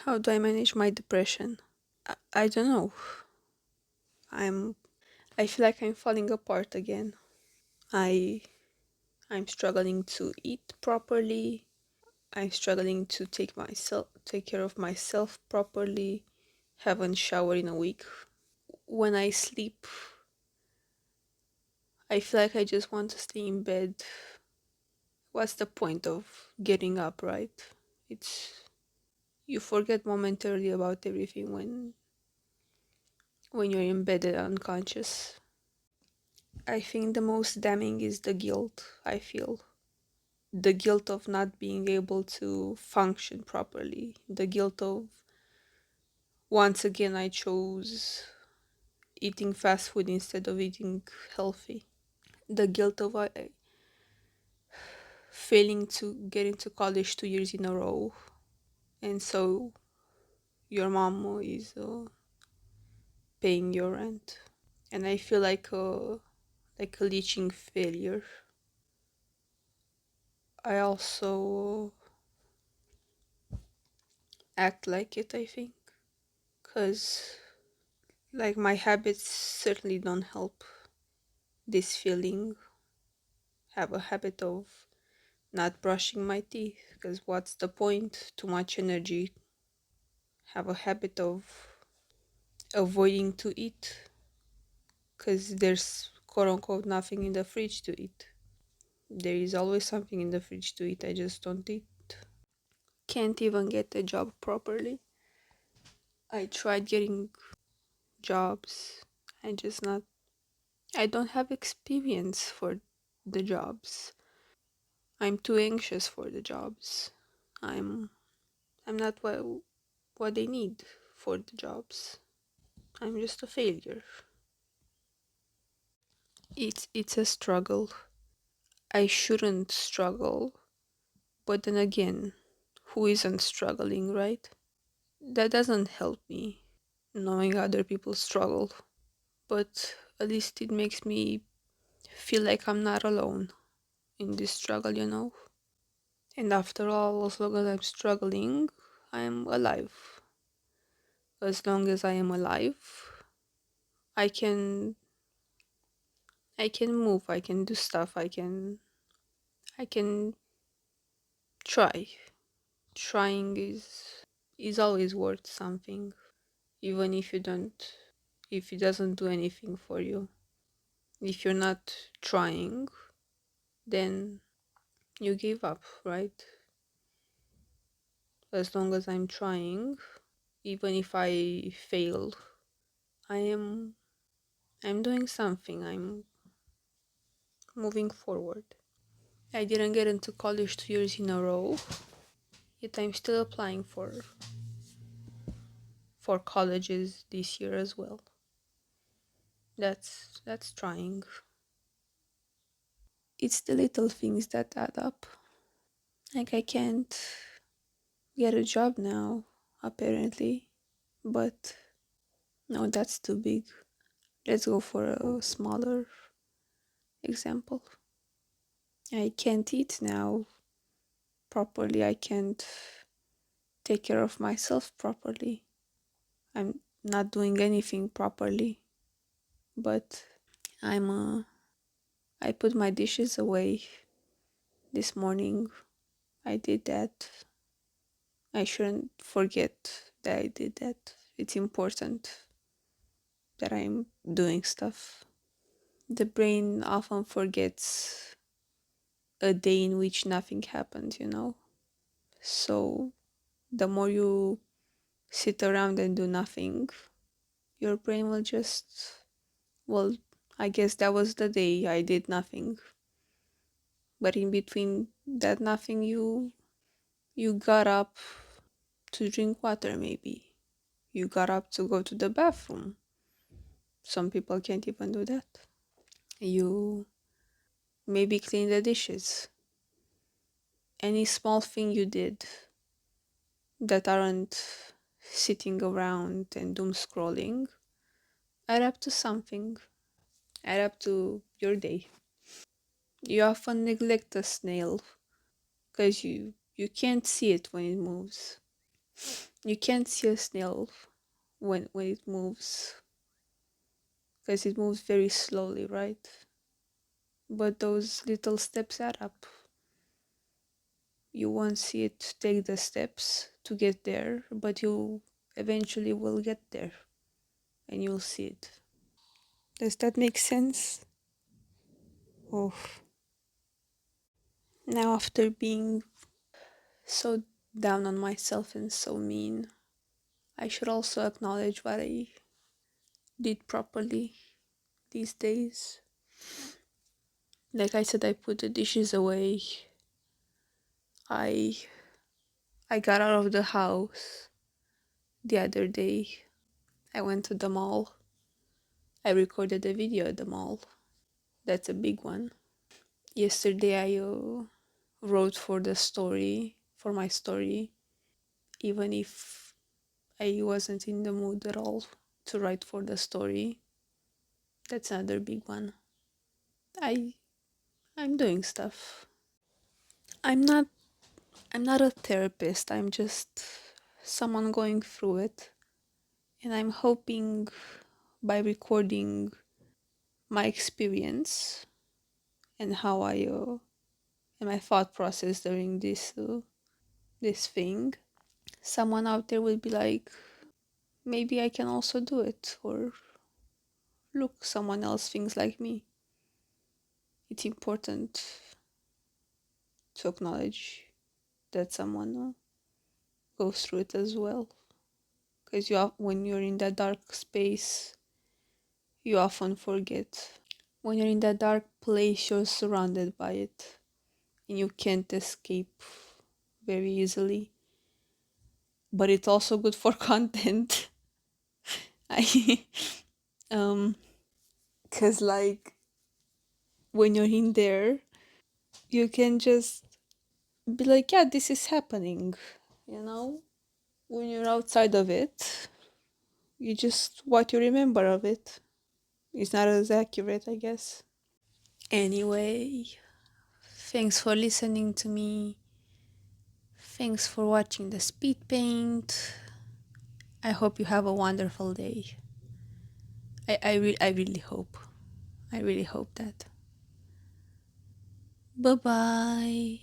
How do I manage my depression? I don't know. I'm I feel like I'm falling apart again. I I'm struggling to eat properly. I'm struggling to take care of myself properly. Haven't showered in a week. When I sleep, I feel like I just want to stay in bed. What's the point of getting up, right? It's you forget momentarily about everything when you're in bed and unconscious. I think the most damning is the guilt I feel. The guilt of not being able to function properly. The guilt of once again I chose eating fast food instead of eating healthy. The guilt of failing to get into college 2 years in a row. And so your mom is paying your rent. And I feel like a leaching failure. I also act like it, I think, because like my habits certainly don't help this feeling. Have a habit of not brushing my teeth, because what's the point? Too much energy. Have a habit of avoiding to eat, because there's quote unquote nothing in the fridge to eat. There is always something in the fridge to eat, I just don't eat. Can't even get a job properly. I tried getting jobs. I just not I don't have experience for the jobs. I'm too anxious for the jobs. I'm I'm not what they need for the jobs. I'm just a failure. It's a struggle. I shouldn't struggle, but then again, who isn't struggling, right? That doesn't help me knowing other people struggle, but at least it makes me feel like I'm not alone in this struggle. And after all, as long as I'm struggling, I'm alive. As long as I am alive, I can I can move, I can do stuff, I can try. Trying is always worth something, even if it doesn't do anything for you. If you're not trying, then you give up, right? As long as I'm trying, even if I fail, I am I'm doing something. I'm moving forward. I didn't get into college 2 years in a row, yet I'm still applying for colleges this year as well. That's trying. It's the little things that add up. Like I can't get a job now, apparently. But no, that's too big. Let's go for a smaller example. I can't eat now properly. I can't take care of myself properly. I'm not doing anything properly. But I put my dishes away this morning. I did that. I shouldn't forget that I did that. It's important that I'm doing stuff. The brain often forgets a day in which nothing happened. So the more you sit around and do nothing, your brain will just, well, I guess that was the day I did nothing. But in between that nothing, you got up to drink water, maybe. You got up to go to the bathroom. Some people can't even do that. You maybe clean the dishes. Any small thing you did that aren't sitting around and doom scrolling add up to something, add up to your day. You often neglect a snail because you can't see it when it moves. You can't see a snail when it moves because it moves very slowly, right? But those little steps add up. You won't see it take the steps to get there, but you eventually will get there and you'll see it. Does that make sense? Oh, now after being so down on myself and so mean, I should also acknowledge what I did properly these days. Like I said, I put the dishes away. I I got out of the house the other day. I went to the mall. I recorded a video at the mall. That's a big one. Yesterday I wrote for the story, for my story, even if I wasn't in the mood at all to write for the story. That's another big one. I I'm doing stuff. I'm not I'm not a therapist. I'm just someone going through it. And I'm hoping by recording my experience and how I and my thought process during this thing, someone out there will be like, maybe I can also do it, or look, someone else thinks like me. It's important to acknowledge that someone goes through it as well, because when you're in that dark space, you often forget. When you're in that dark place, you're surrounded by it, and you can't escape very easily. But it's also good for content. I um, cause like when you're in there, you can just be like, yeah, this is happening, you know. When you're outside of it, you just what you remember of it is not as accurate, I guess. Anyway, thanks for listening to me. Thanks for watching the speed paint. I hope you have a wonderful day. I really hope. I really hope that. Bye bye.